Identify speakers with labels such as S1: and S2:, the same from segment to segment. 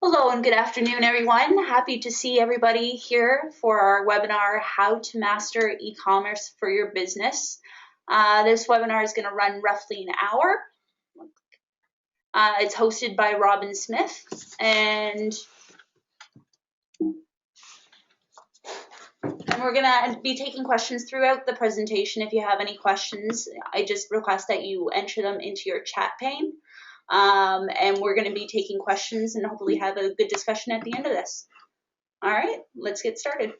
S1: Hello and good afternoon, everyone. Happy to see everybody here for our webinar, How to Master E-Commerce for Your Business. This webinar is going to run roughly an hour. It's hosted by Robin Smith, and we're going to be taking questions throughout the presentation. If you have any questions, I just request that you enter them into your chat pane. And we're going to be taking questions and hopefully have a good discussion at the end of this. All right, let's get started.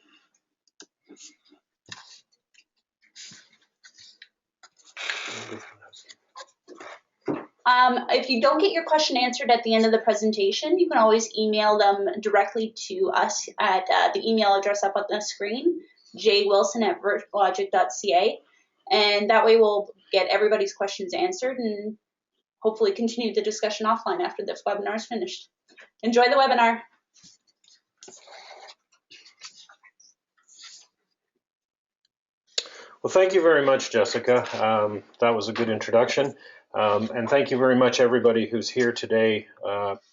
S1: If you don't get your question answered at the end of the presentation, you can always email them directly to us at the email address up on the screen, jwilson@vertlogic.ca, and that way we'll get everybody's questions answered and hopefully continue the discussion offline after this webinar is finished. Enjoy the webinar.
S2: Well, thank you very much, Jessica. That was a good introduction. And thank you very much, everybody who's here today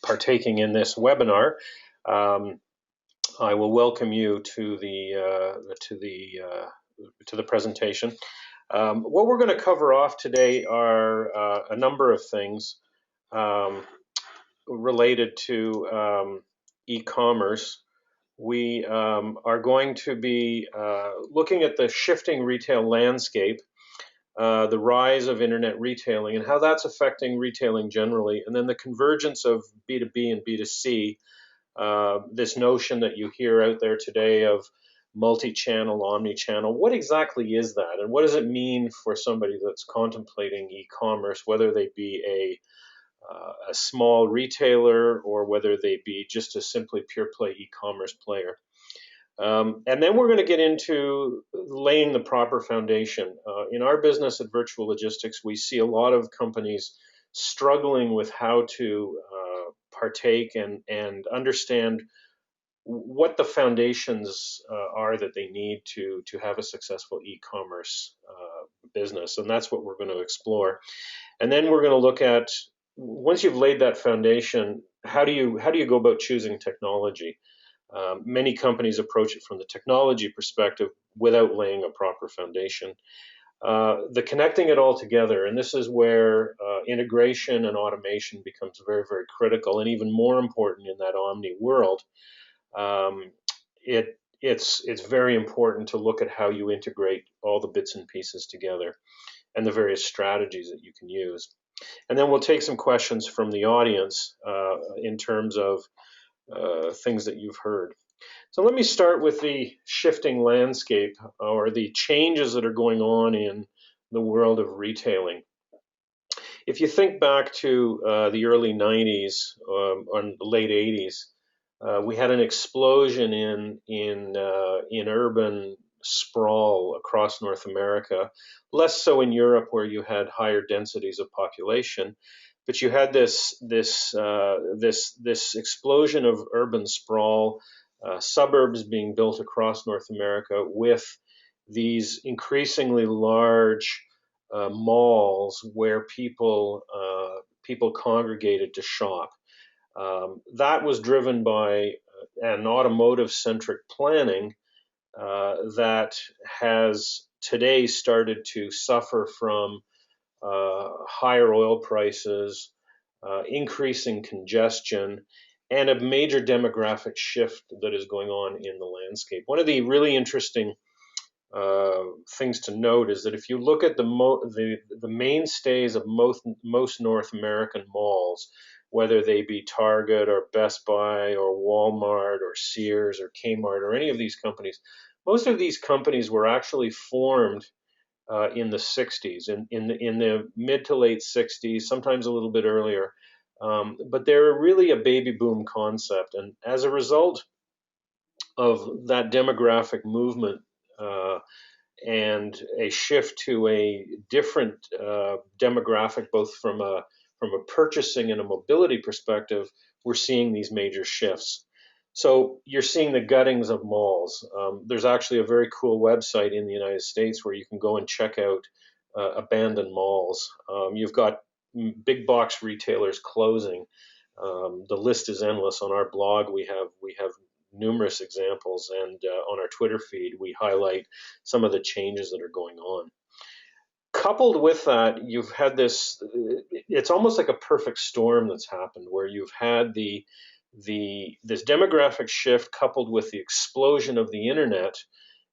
S2: partaking in this webinar. I will welcome you to the presentation. What we're going to cover off today are a number of things related to e-commerce. We are going to be looking at the shifting retail landscape, the rise of internet retailing and how that's affecting retailing generally, and then the convergence of B2B and B2C, this notion that you hear out there today of multi-channel, omni-channel. What exactly is that, and what does it mean for somebody that's contemplating e-commerce, whether they be a small retailer or whether they be just a simply pure play e-commerce player. And then we're going to get into laying the proper foundation. In our business at Virtual Logistics, we see a lot of companies struggling with how to partake and understand what the foundations are that they need to have a successful e-commerce business. And that's what we're going to explore. And then we're going to look at, once you've laid that foundation, how do you go about choosing technology? Many companies approach it from the technology perspective without laying a proper foundation. The connecting it all together, and this is where integration and automation becomes very, very critical, and even more important in that omni world. It's very important to look at how you integrate all the bits and pieces together and the various strategies that you can use. And then we'll take some questions from the audience in terms of things that you've heard. So let me start with the shifting landscape, or the changes that are going on in the world of retailing. If you think back to the early 90s or the late 80s, we had an explosion in urban sprawl across North America, less so in Europe where you had higher densities of population, but you had this explosion of urban sprawl, suburbs being built across North America with these increasingly large malls where people congregated to shop. That was driven by an automotive-centric planning that has today started to suffer from higher oil prices, increasing congestion, and a major demographic shift that is going on in the landscape. One of the really interesting things to note is that if you look at the mainstays of most North American malls, whether they be Target or Best Buy or Walmart or Sears or Kmart or any of these companies, most of these companies were actually formed in the 60s, in the mid to late 60s, sometimes a little bit earlier. But they're really a baby boom concept. And as a result of that demographic movement and a shift to a different demographic, both from a purchasing and a mobility perspective, we're seeing these major shifts. So you're seeing the guttings of malls. There's actually a very cool website in the United States where you can go and check out abandoned malls. You've got big box retailers closing. The list is endless. On our blog, we have numerous examples, and on our Twitter feed, we highlight some of the changes that are going on. Coupled with that, you've had this, it's almost like a perfect storm that's happened, where you've had this demographic shift coupled with the explosion of the internet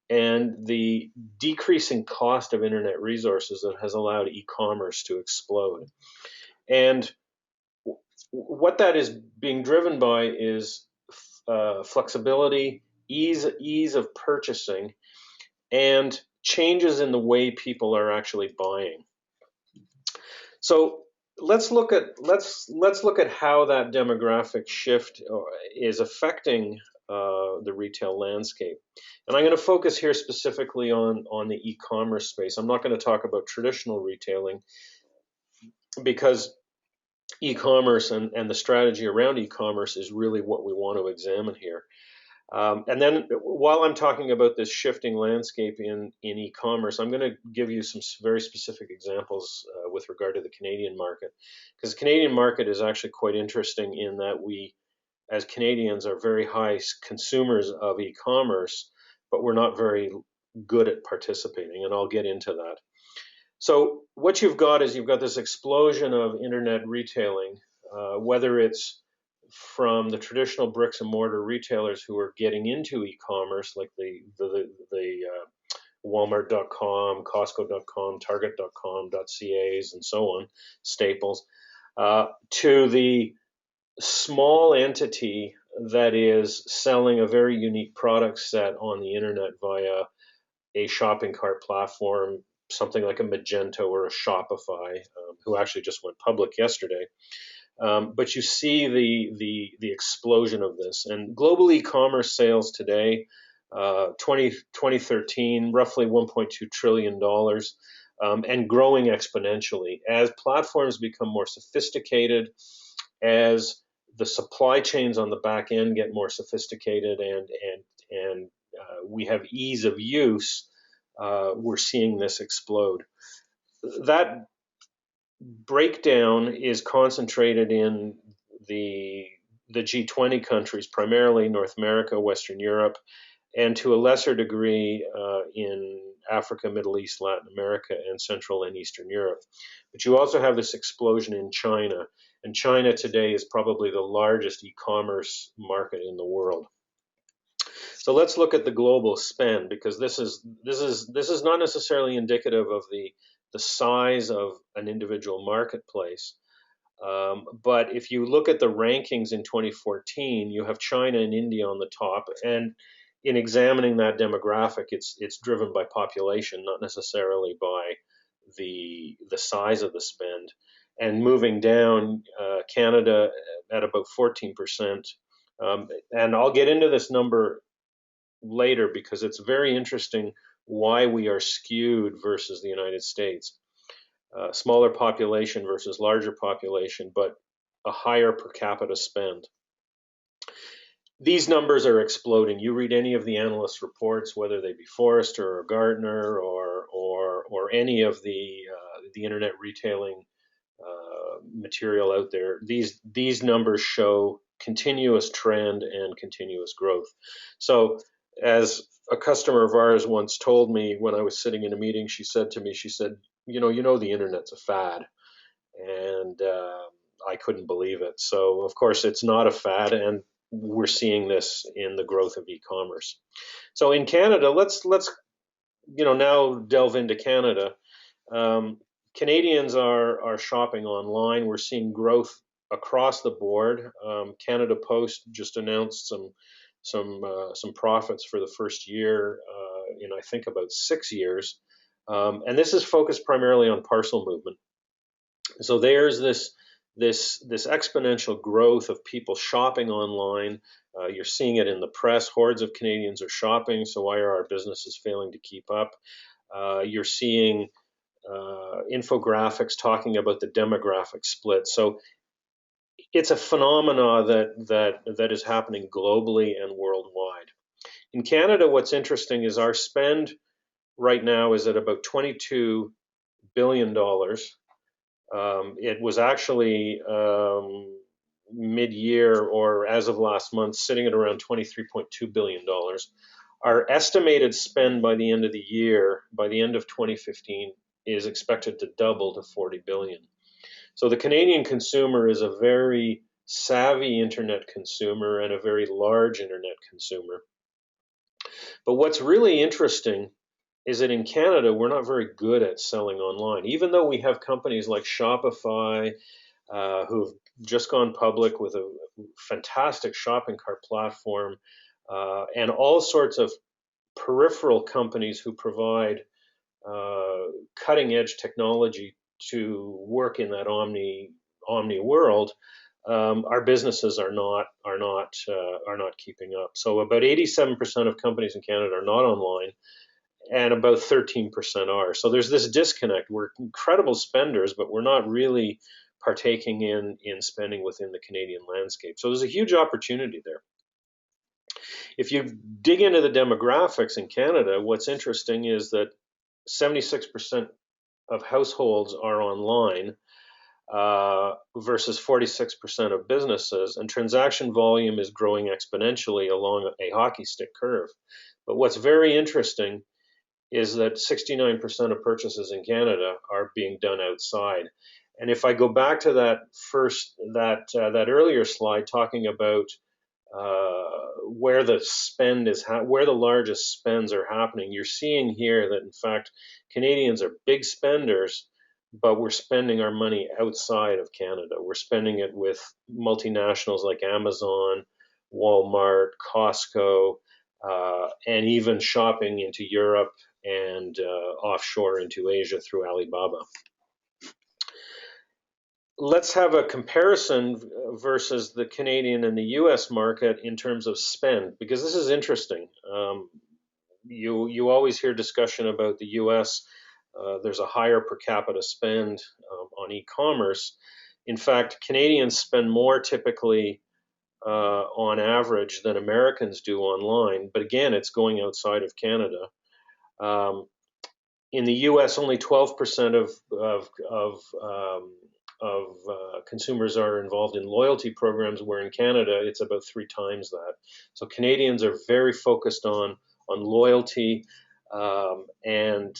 S2: and the decreasing cost of internet resources that has allowed e-commerce to explode. And what that is being driven by is flexibility, ease of purchasing, and changes in the way people are actually buying. So let's look at how that demographic shift is affecting the retail landscape. And I'm going to focus here specifically on the e-commerce space. I'm not going to talk about traditional retailing, because e-commerce and the strategy around e-commerce is really what we want to examine here. And then while I'm talking about this shifting landscape in e-commerce, I'm going to give you some very specific examples with regard to the Canadian market, because the Canadian market is actually quite interesting in that we, as Canadians, are very high consumers of e-commerce, but we're not very good at participating, and I'll get into that. So what you've got is you've got this explosion of internet retailing, whether it's from the traditional bricks and mortar retailers who are getting into e-commerce, like the Walmart.com, Costco.com, Target.com, .ca's, and so on, Staples, to the small entity that is selling a very unique product set on the internet via a shopping cart platform, something like a Magento or a Shopify, who actually just went public yesterday. But you see the explosion of this. And global e-commerce sales today, 2013, roughly $1.2 trillion, and growing exponentially as platforms become more sophisticated, as the supply chains on the back end get more sophisticated, and we have ease of use. We're seeing this explode. That breakdown is concentrated in the G20 countries, primarily North America, Western Europe, and to a lesser degree in Africa, Middle East, Latin America, and Central and Eastern Europe. But you also have this explosion in China, and China today is probably the largest e-commerce market in the world. So let's look at the global spend, because this is not necessarily indicative of the size of an individual marketplace. But if you look at the rankings in 2014, you have China and India on the top. And in examining that demographic, it's driven by population, not necessarily by the size of the spend. And moving down, Canada at about 14%. And I'll get into this number later, because it's very interesting why we are skewed versus the United States. Smaller population versus larger population, but a higher per capita spend. These numbers are exploding. You read any of the analyst reports, whether they be Forrester or Gartner or any of the internet retailing material out there. These numbers show continuous trend and continuous growth. So, as a customer of ours once told me when I was sitting in a meeting, she said to me, you know, the internet's a fad. And I couldn't believe it. So, of course, it's not a fad, and we're seeing this in the growth of e-commerce. So in Canada, let's now delve into Canada. Canadians are shopping online. We're seeing growth across the board. Canada Post just announced some profits for the first year in, I think, about 6 years, and this is focused primarily on parcel movement. So there's this exponential growth of people shopping online. You're seeing it in the press. Hordes of Canadians are shopping, so why are our businesses failing to keep up? You're seeing infographics talking about the demographic split. So it's a phenomena that is happening globally and worldwide. In Canada, what's interesting is our spend right now is at about $22 billion. It was actually mid-year or as of last month, sitting at around $23.2 billion. Our estimated spend by the end of the year, by the end of 2015, is expected to double to $40 billion. So the Canadian consumer is a very savvy internet consumer and a very large internet consumer. But what's really interesting is that in Canada, we're not very good at selling online. Even though we have companies like Shopify, who've just gone public with a fantastic shopping cart platform, and all sorts of peripheral companies who provide cutting edge technology to work in that omni world, our businesses are not keeping up. So about 87% of companies in Canada are not online, and about 13% are. So there's this disconnect. We're incredible spenders, but we're not really partaking in spending within the Canadian landscape. So there's a huge opportunity there. If you dig into the demographics in Canada, what's interesting is that 76% of households are online versus 46% of businesses, and transaction volume is growing exponentially along a hockey stick curve. But what's very interesting is that 69% of purchases in Canada are being done outside. And if I go back to that earlier slide talking about where the spend is, where the largest spends are happening, you're seeing here that in fact Canadians are big spenders, but we're spending our money outside of Canada. We're spending it with multinationals like Amazon, Walmart, Costco, and even shopping into Europe and offshore into Asia through Alibaba. Let's have a comparison versus the Canadian and the US market in terms of spend, because this is interesting. You always hear discussion about the US. There's a higher per capita spend on e-commerce. In fact, Canadians spend more typically on average than Americans do online, but again, it's going outside of Canada. In the U.S., only 12% of consumers are involved in loyalty programs, where in Canada it's about 3 times that. So Canadians are very focused on loyalty, and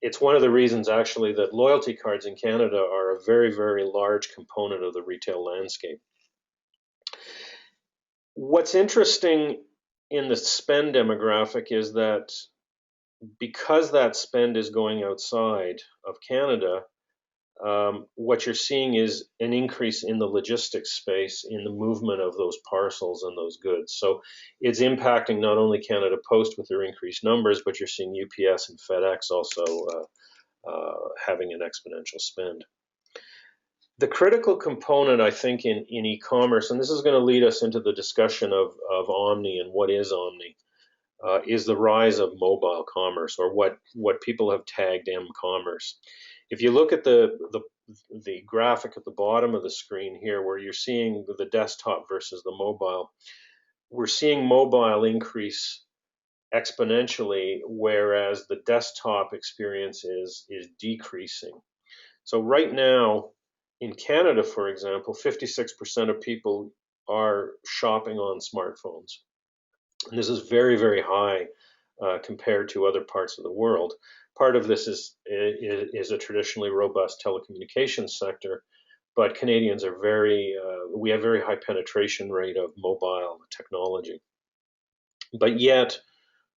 S2: it's one of the reasons actually that loyalty cards in Canada are a very, very large component of the retail landscape. What's interesting in the spend demographic is that because that spend is going outside of Canada, what you're seeing is an increase in the logistics space, in the movement of those parcels and those goods. So it's impacting not only Canada Post with their increased numbers, but you're seeing UPS and FedEx also having an exponential spend. The critical component, I think, in e-commerce, and this is going to lead us into the discussion of Omni and what is Omni, is the rise of mobile commerce, or what people have tagged MCommerce. If you look at the graphic at the bottom of the screen here, where you're seeing the desktop versus the mobile, we're seeing mobile increase exponentially, whereas the desktop experience is decreasing. So right now, in Canada, for example, 56% of people are shopping on smartphones. And this is very, very high compared to other parts of the world. Part of this is a traditionally robust telecommunications sector, but Canadians are we have very high penetration rate of mobile technology. But yet,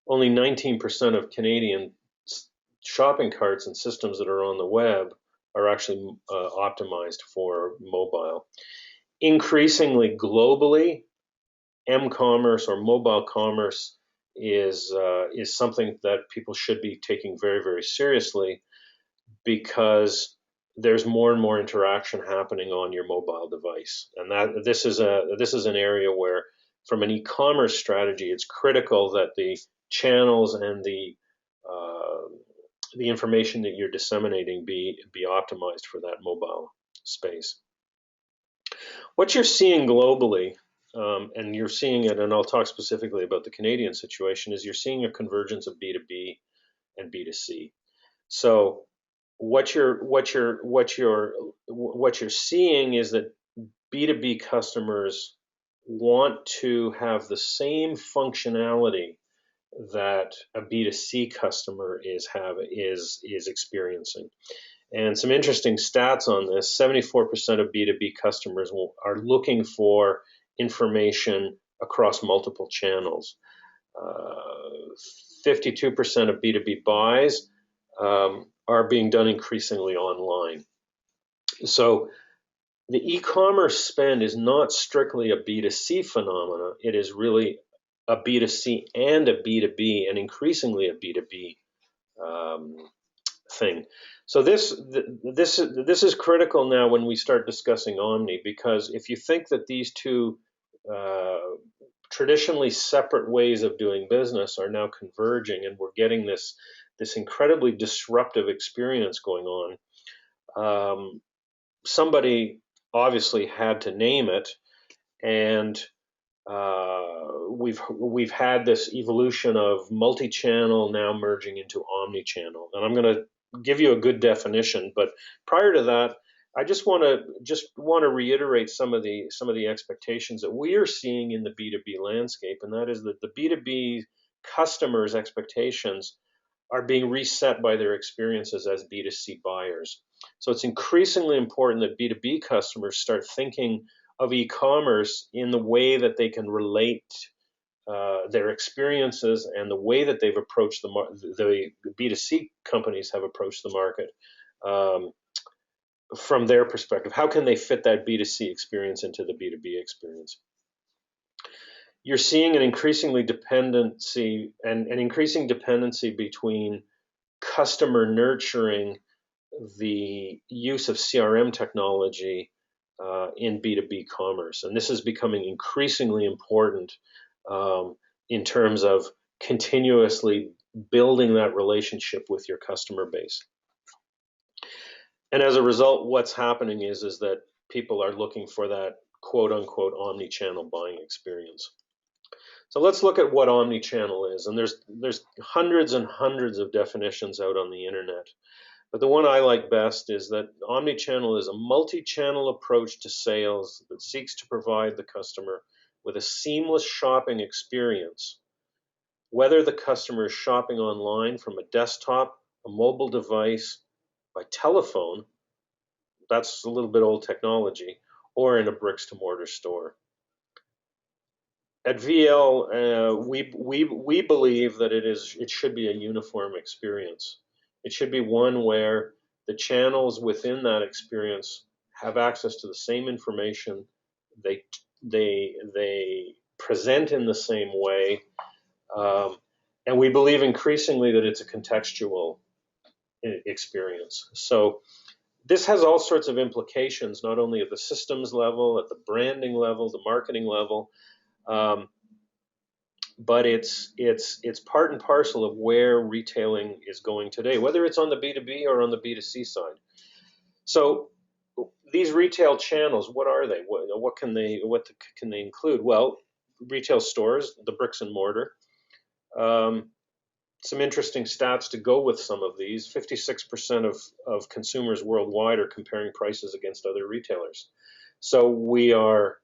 S2: only 19% of Canadian shopping carts and systems that are on the web are actually optimized for mobile. Increasingly globally, MCommerce or mobile commerce is something that people should be taking very, very seriously, because there's more and more interaction happening on your mobile device, and that this is an area where, from an e-commerce strategy, it's critical that the channels and the information that you're disseminating be optimized for that mobile space. What you're seeing globally, and you're seeing it, and I'll talk specifically about the Canadian situation, is you're seeing a convergence of B2B and B2C. So what you're seeing is that B2B customers want to have the same functionality that a B2C customer is experiencing. And some interesting stats on this: 74% of B2B customers are looking for information across multiple channels. 52% of B2B buys are being done increasingly online. So the e-commerce spend is not strictly a B2C phenomena. It is really a B2C and a B2B, and increasingly a B2B thing. So this is critical now when we start discussing Omni, because if you think that these two traditionally separate ways of doing business are now converging, and we're getting this incredibly disruptive experience going on, somebody obviously had to name it, and we've had this evolution of multi-channel now merging into omni-channel, and I'm going to give you a good definition. But prior to that, I just want to reiterate some of the expectations that we are seeing in the B2B landscape, and that is that the B2B customers' expectations are being reset by their experiences as B2C buyers. So it's increasingly important that B2B customers start thinking of e-commerce in the way that they can relate their experiences and the way that they've approached the B2C companies have approached the market from their perspective. How can they fit that B2C experience into the B2B experience? You're seeing an increasing dependency between customer nurturing the use of CRM technology in B2B commerce. And this is becoming increasingly important in terms of continuously building that relationship with your customer base. And as a result, what's happening is that people are looking for that quote unquote omni-channel buying experience. So let's look at what omni-channel is. And there's hundreds and hundreds of definitions out on the internet. But the one I like best is that omnichannel is a multi-channel approach to sales that seeks to provide the customer with a seamless shopping experience, whether the customer is shopping online from a desktop, a mobile device, by telephone, that's a little bit old technology, or in a bricks to mortar store. At VL, we believe that it should be a uniform experience. It should be one where the channels within that experience have access to the same information. They present in the same way, and we believe increasingly that it's a contextual experience. So this has all sorts of implications, not only at the systems level, at the branding level, the marketing level. But it's part and parcel of where retailing is going today, whether it's on the B2B or on the B2C side. So these retail channels, what are they? What can they include? Well, retail stores, the bricks and mortar. Some interesting stats to go with some of these: 56% of consumers worldwide are comparing prices against other retailers. So we're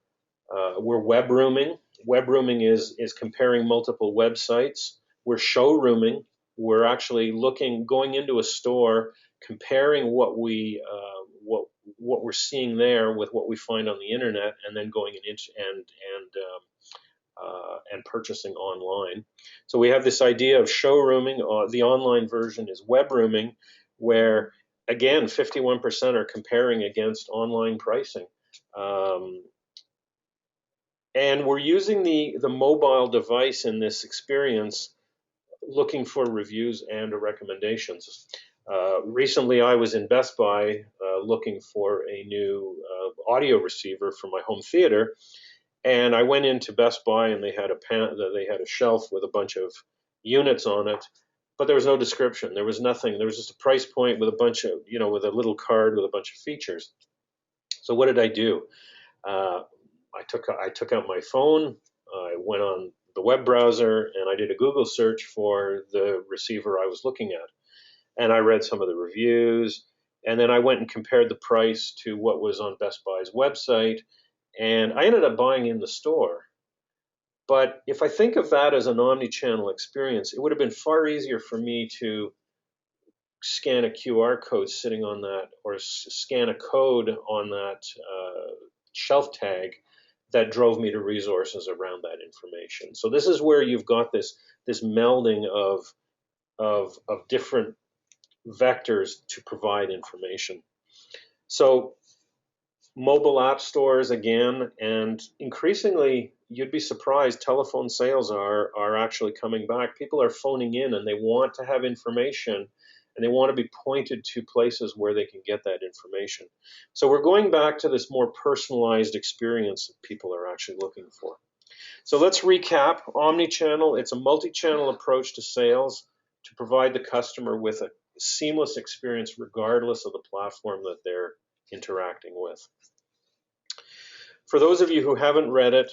S2: web rooming. Web rooming is comparing multiple websites. We're showrooming. We're actually going into a store, comparing what we're seeing there with what we find on the internet, and then going and purchasing online. So we have this idea of showrooming. The online version is web rooming, where again 51% are comparing against online pricing. And we're using the mobile device in this experience, looking for reviews and recommendations. Recently, I was in Best Buy looking for a new audio receiver for my home theater, and I went into Best Buy and they had a shelf with a bunch of units on it, but there was no description. There was nothing. There was just a price point with a bunch of, with a little card with a bunch of features. So what did I do? I took out my phone, I went on the web browser, and I did a Google search for the receiver I was looking at. And I read some of the reviews, and then I went and compared the price to what was on Best Buy's website, And I ended up buying in the store. But if I think of that as an omni-channel experience, it would have been far easier for me to scan a QR code sitting on that, or scan a code on that shelf tag that drove me to resources around that information. So this is where you've got this melding of different vectors to provide information. So mobile app stores again, and increasingly, you'd be surprised, telephone sales are actually coming back. People are phoning in and they want to have information, and they want to be pointed to places where they can get that information. So we're going back to this more personalized experience that people are actually looking for. So let's recap. Omnichannel, it's a multi-channel approach to sales to provide the customer with a seamless experience regardless of the platform that they're interacting with. For those of you who haven't read it,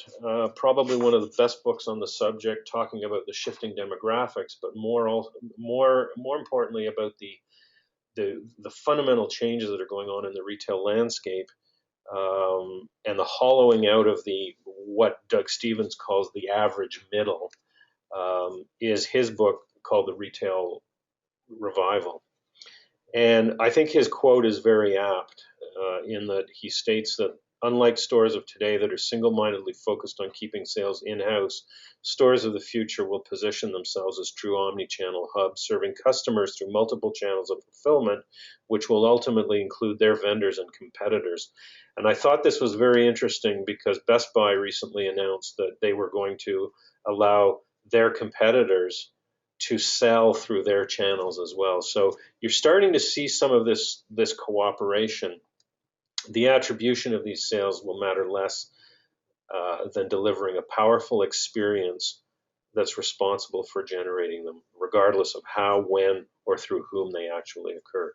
S2: probably one of the best books on the subject, talking about the shifting demographics, but more importantly about the fundamental changes that are going on in the retail landscape, and the hollowing out of what Doug Stevens calls the average middle, is his book called The Retail Revival. And I think his quote is very apt, in that he states that unlike stores of today that are single-mindedly focused on keeping sales in-house, stores of the future will position themselves as true omni-channel hubs, serving customers through multiple channels of fulfillment, which will ultimately include their vendors and competitors. And I thought this was very interesting because Best Buy recently announced that they were going to allow their competitors to sell through their channels as well. So you're starting to see some of this cooperation. The attribution of these sales will matter less than delivering a powerful experience that's responsible for generating them, regardless of how, when, or through whom they actually occur.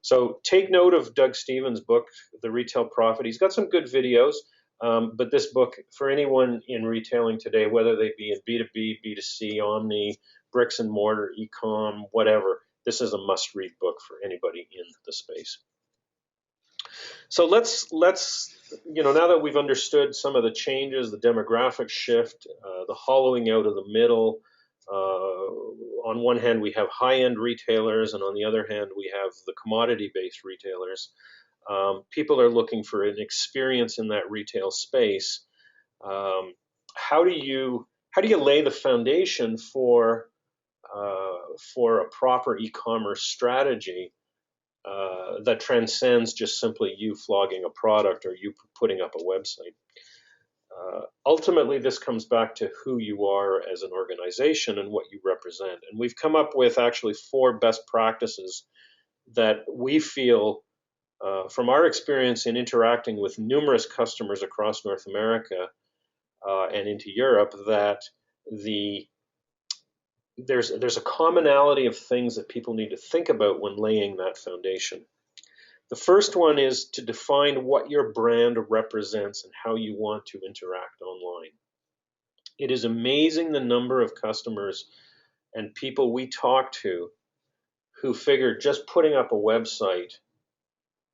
S2: So take note of Doug Stevens' book, The Retail Prophet. He's got some good videos, but this book, for anyone in retailing today, whether they be in B2B, B2C, Omni, bricks and mortar, e-com, whatever, this is a must-read book for anybody in the space. So let's now that we've understood some of the changes, the demographic shift, the hollowing out of the middle. On one hand, we have high-end retailers, and on the other hand, we have the commodity-based retailers. People are looking for an experience in that retail space. How do you lay the foundation for a proper e-commerce strategy that transcends just simply you flogging a product or you putting up a website? Ultimately, this comes back to who you are as an organization and what you represent. And we've come up with actually 4 best practices that we feel, from our experience in interacting with numerous customers across North America and into Europe, that there's a commonality of things that people need to think about when laying that foundation. The first one is to define what your brand represents and how you want to interact online. It is amazing the number of customers and people we talk to who figure just putting up a website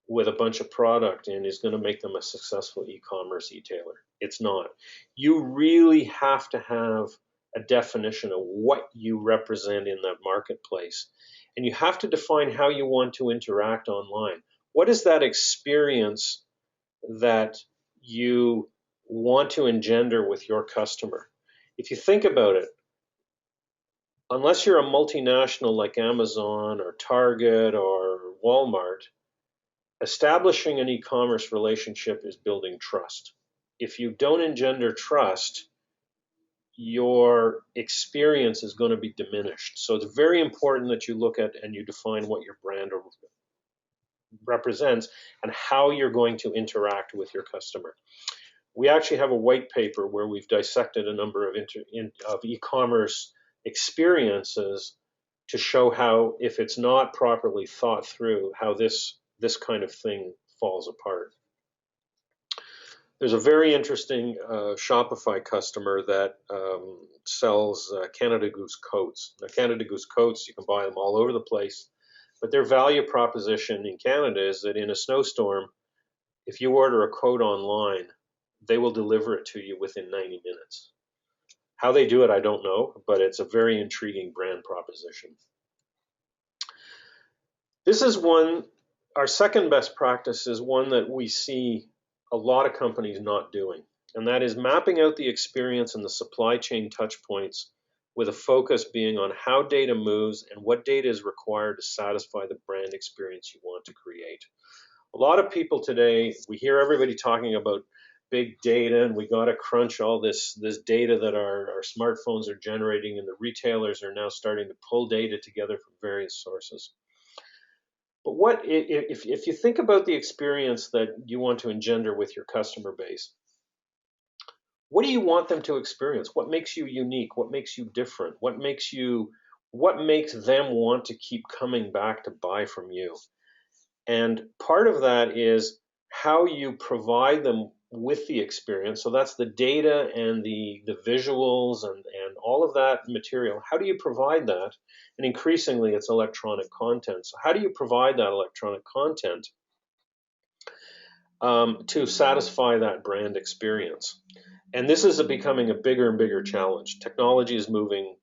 S2: with a bunch of product in is going to make them a successful e-commerce retailer. It's not. You really have to have a definition of what you represent in that marketplace. And you have to define how you want to interact online. What is that experience that you want to engender with your customer? If you think about it, unless you're a multinational like Amazon or Target or Walmart, establishing an e-commerce relationship is building trust. If you don't engender trust, your experience is going to be diminished. So it's very important that you look at and you define what your brand represents and how you're going to interact with your customer. We actually have a white paper where we've dissected a number of e-commerce experiences to show how, if it's not properly thought through, how this kind of thing falls apart. There's a very interesting Shopify customer that sells Canada Goose coats. Now, Canada Goose coats, you can buy them all over the place, but their value proposition in Canada is that in a snowstorm, if you order a coat online, they will deliver it to you within 90 minutes. How they do it, I don't know, but it's a very intriguing brand proposition. This is one, our second best practice is one that we see a lot of companies not doing, and that is mapping out the experience and the supply chain touch points with a focus being on how data moves and what data is required to satisfy the brand experience you want to create. A lot of people today, we hear everybody talking about big data and we got to crunch all this data that our smartphones are generating, and the retailers are now starting to pull data together from various sources. But what if you think about the experience that you want to engender with your customer base? What do you want them to experience? What makes you unique? What makes you different? What makes them want to keep coming back to buy from you? And part of that is how you provide them with the experience. So that's the data and the visuals and all of that material. How do you provide that? And increasingly, it's electronic content. So how do you provide that electronic content to satisfy that brand experience? And this is becoming a bigger and bigger challenge. Technology is moving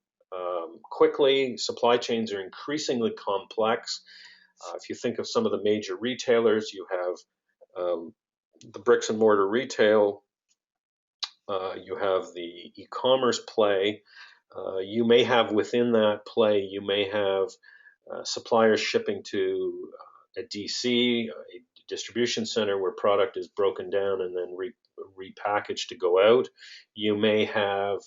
S2: quickly. Supply chains are increasingly complex. If you think of some of the major retailers, you have the bricks and mortar retail, you have the e-commerce play. You may have within that play, you may have suppliers shipping to a DC, a distribution center where product is broken down and then repackaged to go out. You may have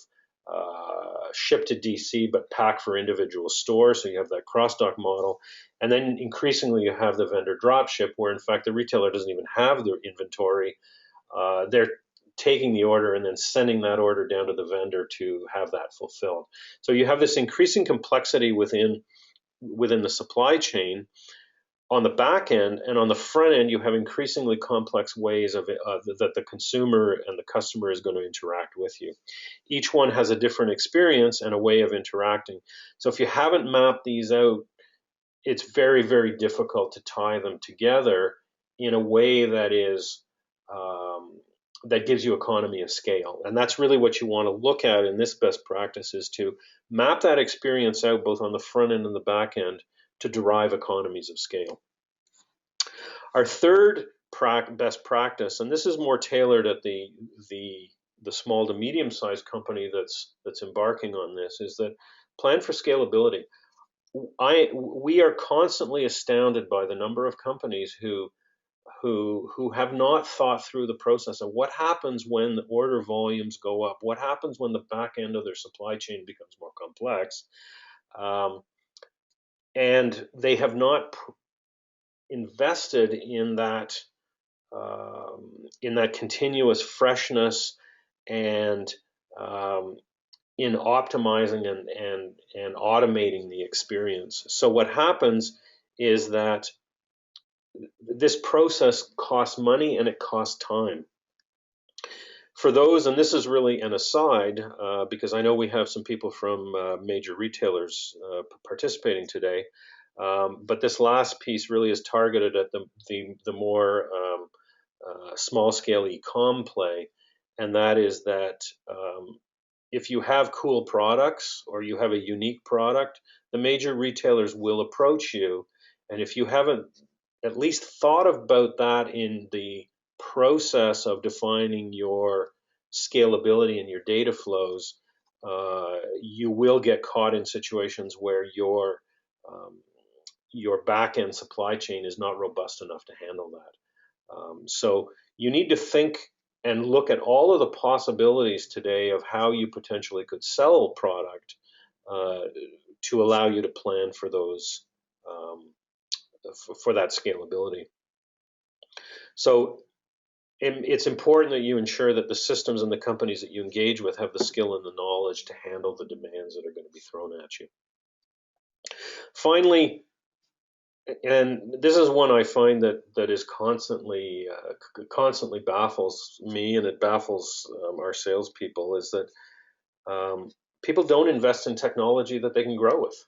S2: shipped to DC but packed for individual stores, so you have that cross-dock model. And then increasingly you have the vendor drop ship, where in fact the retailer doesn't even have their inventory. They're taking the order and then sending that order down to the vendor to have that fulfilled. So you have this increasing complexity within the supply chain on the back end, and on the front end you have increasingly complex ways that the consumer and the customer is going to interact with you. Each one has a different experience and a way of interacting. So if you haven't mapped these out, it's very, very difficult to tie them together in a way that is that gives you economy of scale. And that's really what you want to look at in this best practice, is to map that experience out both on the front end and the back end to derive economies of scale. Our third best practice, and this is more tailored at the small to medium-sized company that's embarking on this, is that plan for scalability. We are constantly astounded by the number of companies who have not thought through the process of what happens when the order volumes go up, what happens when the back end of their supply chain becomes more complex, and they have not invested in that continuous freshness and in optimizing and automating the experience. So what happens is that this process costs money and it costs time. For those, and this is really an aside, because I know we have some people from major retailers participating today, but this last piece really is targeted at the more small-scale e-com play, and that is that if you have cool products or you have a unique product, the major retailers will approach you, and if you haven't at least thought about that in the process of defining your scalability and your data flows, you will get caught in situations where your back-end supply chain is not robust enough to handle that. So you need to think and look at all of the possibilities today of how you potentially could sell product to allow you to plan for those for that scalability. So it's important that you ensure that the systems and the companies that you engage with have the skill and the knowledge to handle the demands that are going to be thrown at you. Finally, and this is one I find that is constantly baffles me, and it baffles our salespeople, is that people don't invest in technology that they can grow with.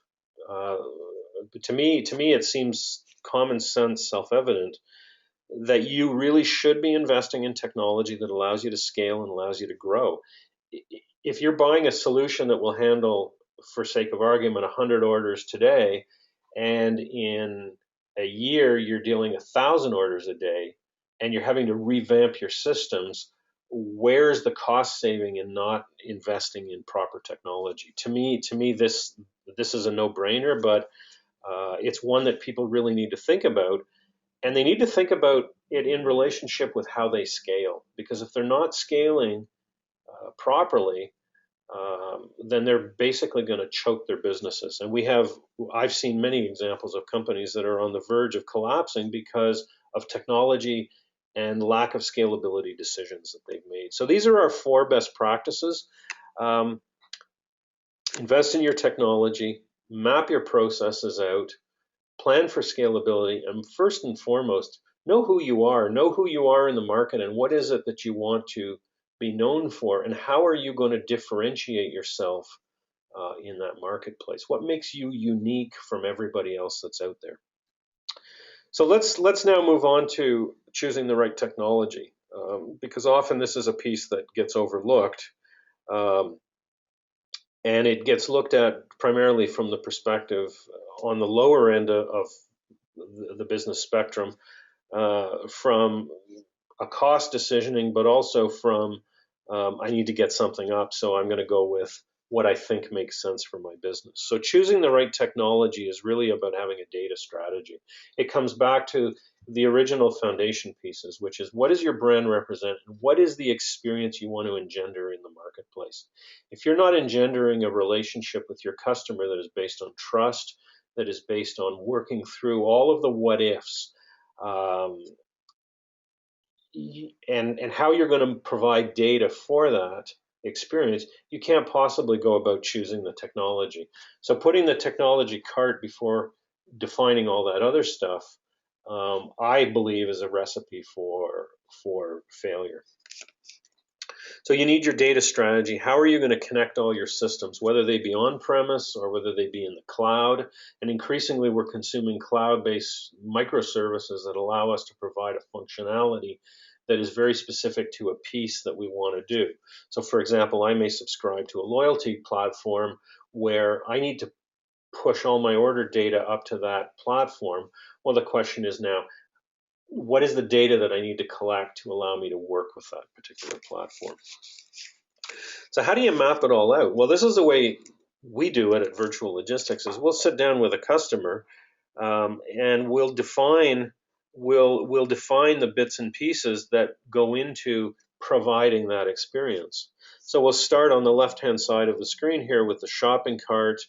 S2: To me, it seems common sense, self-evident that you really should be investing in technology that allows you to scale and allows you to grow. If you're buying a solution that will handle, for sake of argument, 100 orders today, and in a year you're dealing 1,000 orders a day, and you're having to revamp your systems, where's the cost saving in not investing in proper technology? To me, this is a no-brainer, but it's one that people really need to think about, and they need to think about it in relationship with how they scale. Because if they're not scaling properly, then they're basically going to choke their businesses. And I've seen many examples of companies that are on the verge of collapsing because of technology and lack of scalability decisions that they've made. So these are our 4 best practices. Um, Invest in your technology, map your processes out, plan for scalability, and first and foremost, know who you are in the market, and what is it that you want to be known for, and how are you going to differentiate yourself in that marketplace? What makes you unique from everybody else that's out there? So let's now move on to choosing the right technology, because often this is a piece that gets overlooked. Um, and it gets looked at primarily from the perspective on the lower end of the business spectrum, from a cost decisioning, but also from I need to get something up, so I'm going to go with what I think makes sense for my business. So choosing the right technology is really about having a data strategy. It comes back to the original foundation pieces, which is, what does your brand represent, and what is the experience you want to engender in the marketplace? If you're not engendering a relationship with your customer that is based on trust, that is based on working through all of the what ifs, um, and how you're going to provide data for that experience, you can't possibly go about choosing the technology. So putting the technology cart before defining all that other stuff, I believe, is a recipe for failure. So you need your data strategy. How are you going to connect all your systems, whether they be on-premise or whether they be in the cloud? And increasingly, we're consuming cloud-based microservices that allow us to provide a functionality that is very specific to a piece that we want to do. So for example, I may subscribe to a loyalty platform where I need to push all my order data up to that platform. Well, the question is now, what is the data that I need to collect to allow me to work with that particular platform? So how do you map it all out? Well, this is the way we do it at Virtual Logistics. Is we'll sit down with a customer, and we'll define the bits and pieces that go into providing that experience. So we'll start on the left-hand side of the screen here with the shopping cart.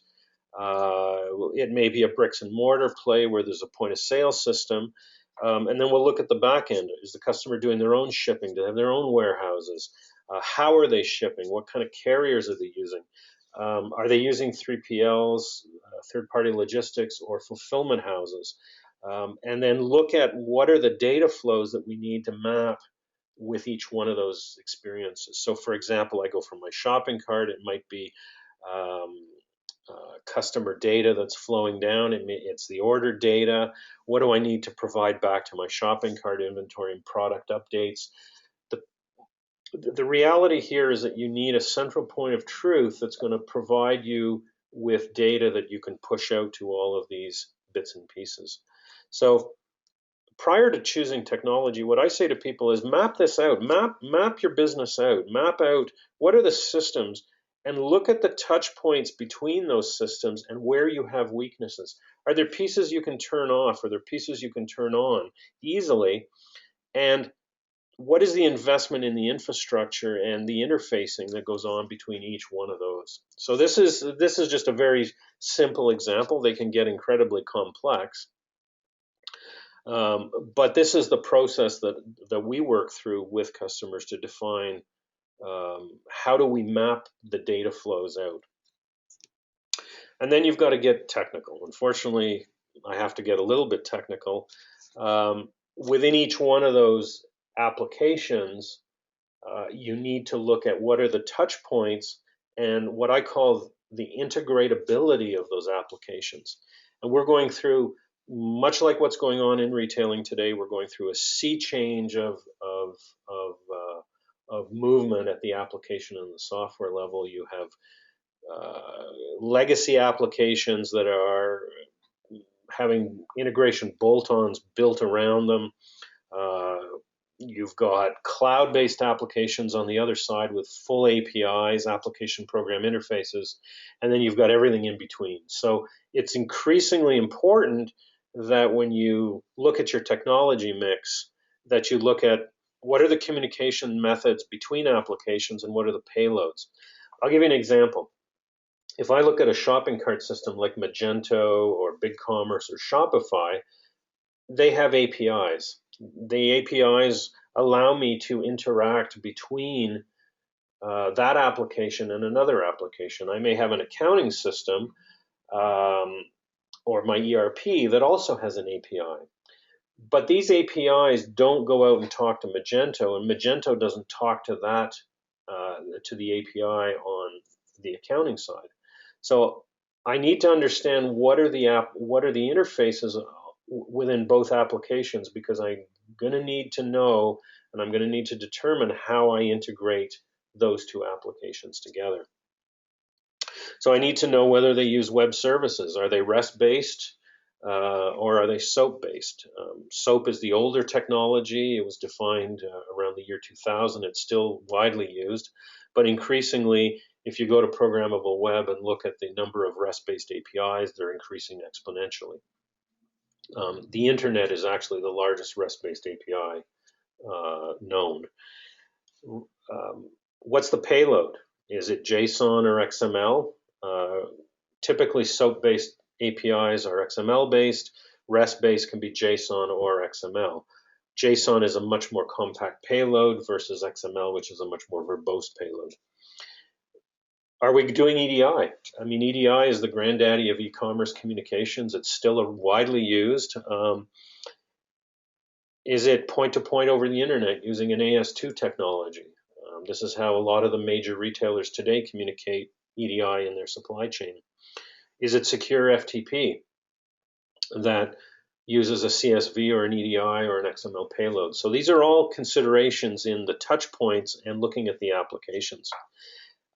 S2: It may be a bricks and mortar play where there's a point of sale system. And then we'll look at the back end. Is the customer doing their own shipping? Do they have their own warehouses? How are they shipping? What kind of carriers are they using? Are they using 3PLs, third-party logistics, or fulfillment houses? And then look at what are the data flows that we need to map with each one of those experiences. So for example, I go from my shopping cart. It might be customer data that's flowing down. It's the order data. What do I need to provide back to my shopping cart inventory and product updates? The reality here is that you need a central point of truth that's going to provide you with data that you can push out to all of these bits and pieces. So prior to choosing technology, what I say to people is map this out, map your business out, map out what are the systems, and look at the touch points between those systems and where you have weaknesses. Are there pieces you can turn off? Are there pieces you can turn on easily? And what is the investment in the infrastructure and the interfacing that goes on between each one of those? So this is just a very simple example. They can get incredibly complex. But this is the process that we work through with customers to define how do we map the data flows out. And then you've got to get technical. Unfortunately, I have to get a little bit technical. Within each one of those applications, you need to look at what are the touch points and what I call the integratability of those applications. And we're going through much like what's going on in retailing today, we're going through a sea change of movement at the application and the software level. You have legacy applications that are having integration bolt-ons built around them. Uh, you've got cloud-based applications on the other side with full APIs, application program interfaces, and then you've got everything in between. So it's increasingly important that when you look at your technology mix, that you look at what are the communication methods between applications and what are the payloads. I'll give you an example. If I look at a shopping cart system like Magento or BigCommerce or Shopify, they have APIs. The APIs allow me to interact between that application and another application. I may have an accounting system um, or my ERP that also has an API. But these APIs don't go out and talk to Magento, and Magento doesn't talk to that to the API on the accounting side. So I need to understand what are the interfaces within both applications, because I'm going to need to know and I'm going to need to determine how I integrate those two applications together. So I need to know whether they use web services. Are they REST based? Or are they SOAP based? SOAP is the older technology. It was defined around the year 2000. It's still widely used, but increasingly, if you go to programmable web and look at the number of REST based APIs, they're increasing exponentially. The internet is actually the largest REST based API known. What's the payload? Is it JSON or XML? Typically, SOAP-based APIs are XML-based. REST-based can be JSON or XML. JSON is a much more compact payload versus XML, which is a much more verbose payload. Are we doing EDI? I mean, EDI is the granddaddy of e-commerce communications. It's still widely used. Is it point-to-point over the internet using an AS2 technology? This is how a lot of the major retailers today communicate EDI in their supply chain. Is it secure FTP that uses a CSV or an EDI or an XML payload? So these are all considerations in the touch points and looking at the applications.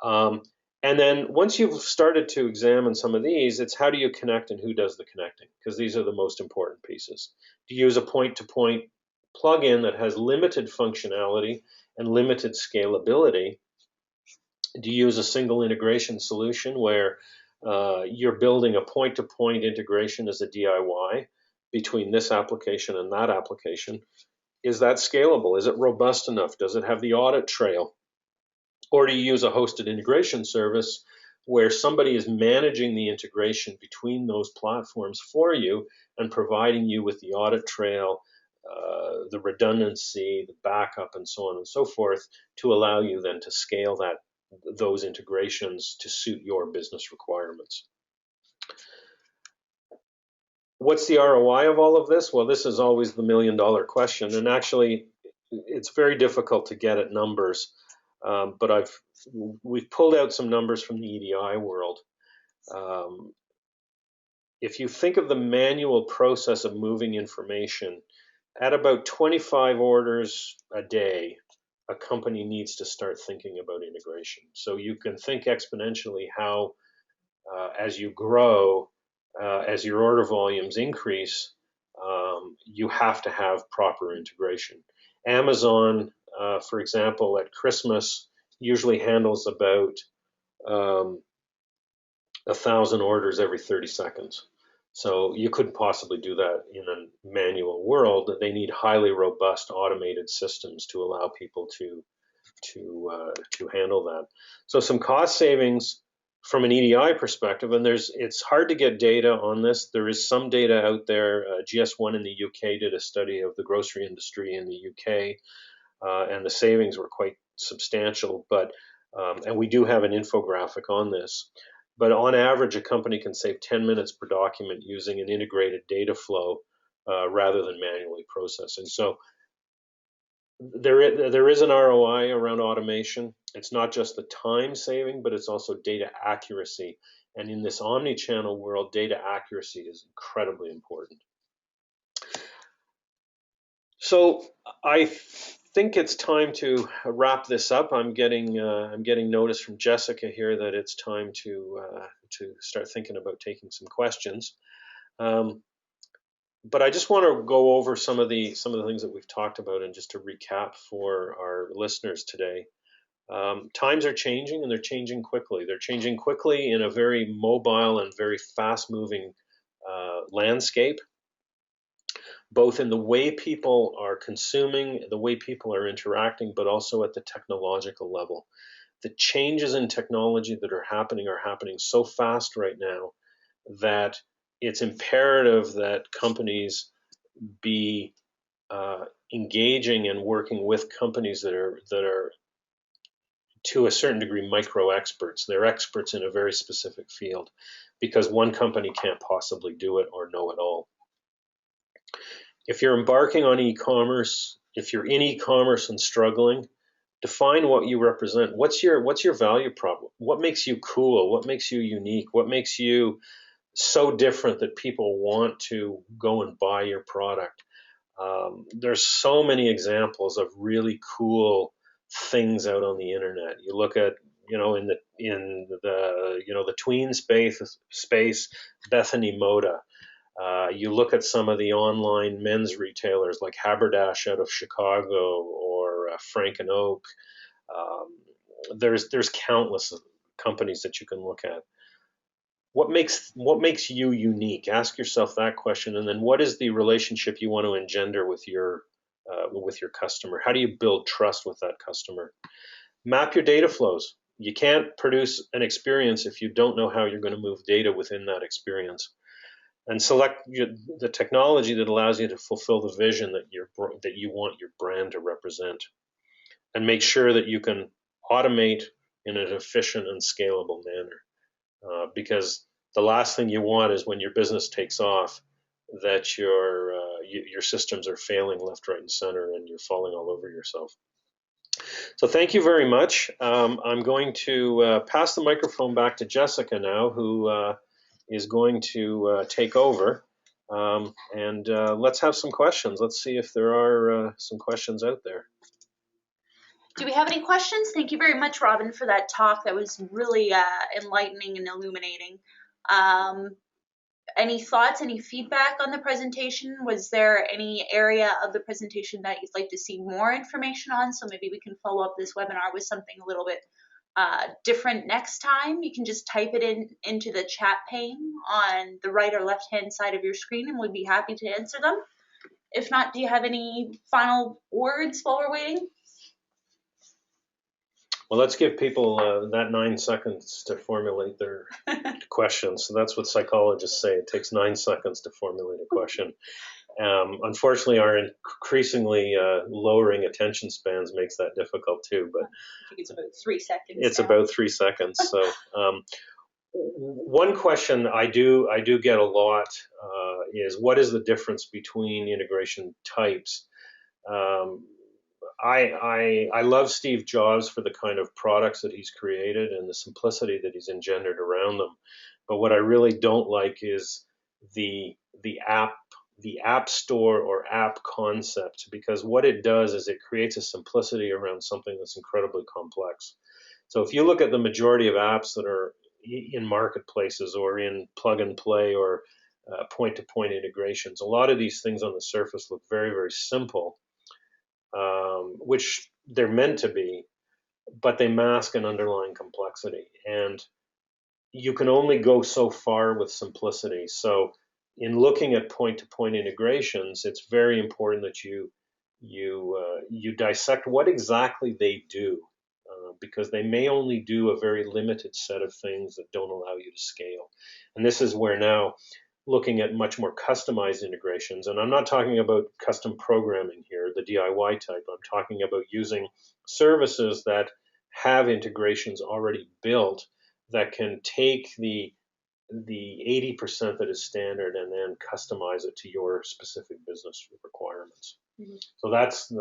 S2: And then once you've started to examine some of these, it's how do you connect and who does the connecting? Because these are the most important pieces. Do you use a point-to-point plugin that has limited functionality and limited scalability? Do you use a single integration solution where you're building a point-to-point integration as a DIY between this application and that application? Is that scalable? Is it robust enough? Does it have the audit trail? Or do you use a hosted integration service where somebody is managing the integration between those platforms for you and providing you with the audit trail, the redundancy, the backup, and so on and so forth to allow you then to scale those integrations to suit your business requirements? What's the ROI of all of this? Well, this is always the million-dollar question, and actually, it's very difficult to get at numbers. But we've pulled out some numbers from the EDI world. If you think of the manual process of moving information, at about 25 orders a day, a company needs to start thinking about integration. So you can think exponentially how, as you grow, as your order volumes increase, you have to have proper integration. Amazon, for example, at Christmas usually handles about 1,000 orders every 30 seconds. So you couldn't possibly do that in a manual world. They need highly robust automated systems to allow people to handle that. So some cost savings from an EDI perspective, and it's hard to get data on this. There is some data out there. GS1 in the UK did a study of the grocery industry in the UK, and the savings were quite substantial. And we do have an infographic on this. But on average, a company can save 10 minutes per document using an integrated data flow rather than manually processing. So there is an ROI around automation. It's not just the time saving, but it's also data accuracy. And in this omni-channel world, data accuracy is incredibly important. So I think it's time to wrap this up. I'm getting notice from Jessica here that it's time to start thinking about taking some questions. Um, but I just want to go over some of the things that we've talked about, and just to recap for our listeners today. Times are changing, and they're changing quickly. They're changing quickly in a very mobile and very fast-moving landscape, both in the way people are consuming, the way people are interacting, but also at the technological level. The changes in technology that are happening so fast right now that it's imperative that companies be engaging and working with companies that are to a certain degree micro experts. They're experts in a very specific field, because one company can't possibly do it or know it all. If you're embarking on e-commerce, if you're in e-commerce and struggling, define what you represent. What's your value prop? What makes you cool? What makes you unique? What makes you so different that people want to go and buy your product? There's so many examples of really cool things out on the internet. You look at, in the tween space, Bethany Moda. You look at some of the online men's retailers like Haberdash out of Chicago, or Frank and Oak. There's countless companies that you can look at. What makes you unique? Ask yourself that question, and then what is the relationship you want to engender with your customer? How do you build trust with that customer? Map your data flows. You can't produce an experience if you don't know how you're going to move data within that experience. And select the technology that allows you to fulfill the vision that you want your brand to represent, and make sure that you can automate in an efficient and scalable manner. Because the last thing you want is, when your business takes off, that your systems are failing left, right, and center, and you're falling all over yourself. So thank you very much. I'm going to pass the microphone back to Jessica now, who is going to take over. And let's have some questions. Let's see if there are some questions out there.
S1: Do we have any questions? Thank you very much, Robin, for that talk. That was really enlightening and illuminating. Any thoughts, any feedback on the presentation? Was there any area of the presentation that you'd like to see more information on? So maybe we can follow up this webinar with something a little bit different next time. You can just type it into the chat pane on the right or left hand side of your screen, and we'd be happy to answer them. If not, do you have any final words while we're waiting?
S2: Well, let's give people that 9 seconds to formulate their questions. So that's what psychologists say. It takes 9 seconds to formulate a question. Unfortunately, our increasingly lowering attention spans makes that difficult too. But
S1: I think it's about 3 seconds.
S2: It's now about 3 seconds. So one question I do get a lot is, what is the difference between integration types? I love Steve Jobs for the kind of products that he's created and the simplicity that he's engendered around them. But what I really don't like is the app store or app concept, because what it does is it creates a simplicity around something that's incredibly complex. So if you look at the majority of apps that are in marketplaces or in plug and play or point-to-point integrations, a lot of these things on the surface look very, very simple. Which they're meant to be, but they mask an underlying complexity. And you can only go so far with simplicity. So in looking at point-to-point integrations, it's very important that you dissect what exactly they do, because they may only do a very limited set of things that don't allow you to scale. And this is where now, looking at much more customized integrations, and I'm not talking about custom programming here, the DIY type. I'm talking about using services that have integrations already built that can take the 80% that is standard and then customize it to your specific business requirements. Mm-hmm. So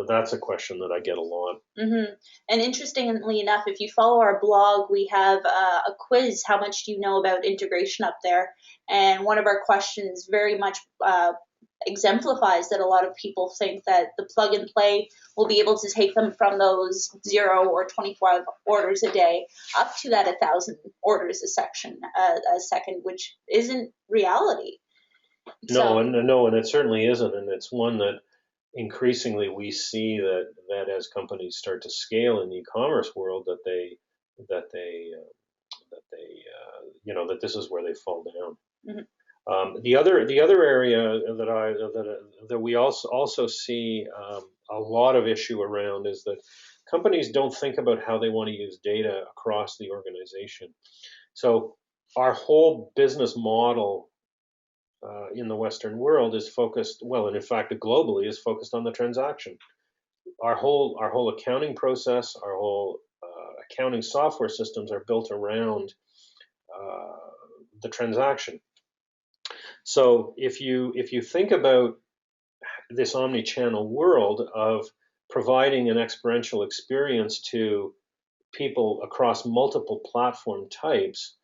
S2: that's a question that I get a lot.
S1: Mm-hmm. And interestingly enough, if you follow our blog, we have a quiz, how much do you know about integration, up there? And one of our questions very much exemplifies that a lot of people think that the plug and play will be able to take them from those 0 or 25 orders a day up to that 1,000 orders a second, which isn't reality.
S2: No, and it certainly isn't, and it's one that increasingly we see that as companies start to scale in the e-commerce world, that they that this is where they fall down. The other area that we also see a lot of issue around is that companies don't think about how they want to use data across the organization. So our whole business model in the Western world is focused, well, and in fact globally is focused on the transaction. Our whole accounting process, our whole accounting software systems are built around the transaction. So if you think about this omni-channel world of providing an experiential experience to people across multiple platform types,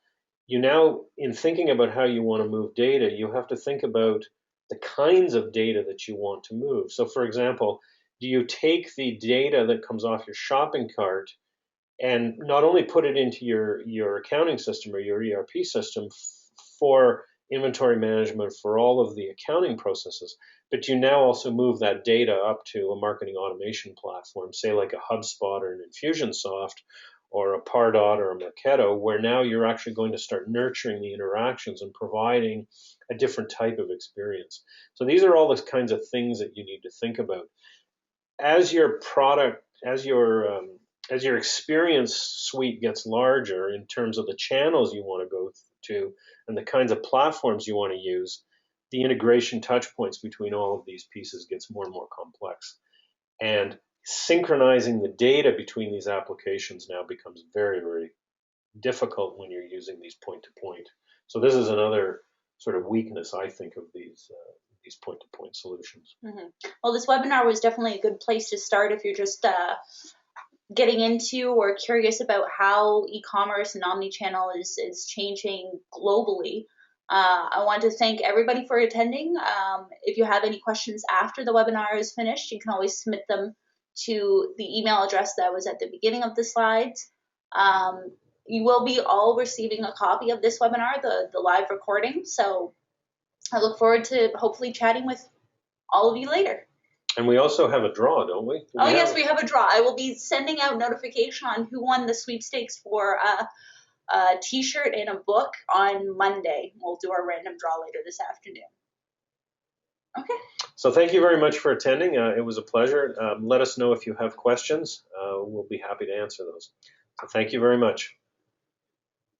S2: you now, in thinking about how you want to move data, you have to think about the kinds of data that you want to move. So for example, do you take the data that comes off your shopping cart and not only put it into your accounting system or your ERP system for inventory management for all of the accounting processes, but you now also move that data up to a marketing automation platform, say like a HubSpot or an Infusionsoft or a Pardot or a Marketo, where now you're actually going to start nurturing the interactions and providing a different type of experience. So these are all the kinds of things that you need to think about. As your product, as your experience suite gets larger in terms of the channels you want to go to and the kinds of platforms you want to use, the integration touch points between all of these pieces gets more and more complex. And synchronizing the data between these applications now becomes very, very difficult when you're using these point-to-point. So this is another sort of weakness, I think, of these point-to-point solutions.
S1: Well, this webinar was definitely a good place to start if you're just getting into or curious about how e-commerce and omnichannel is changing globally. I want to thank everybody for attending. If you have any questions after the webinar is finished, you can always submit them to the email address that was at the beginning of the slides. You will be all receiving a copy of this webinar, the live recording. So I look forward to hopefully chatting with all of you later.
S2: And we also have a draw, don't we?
S1: Yes, we have a draw. I will be sending out notification on who won the sweepstakes for a t-shirt and a book on Monday. We'll do our random draw later this afternoon. Okay.
S2: So thank you very much for attending. It was a pleasure. Let us know if you have questions. We'll be happy to answer those. So thank you very much.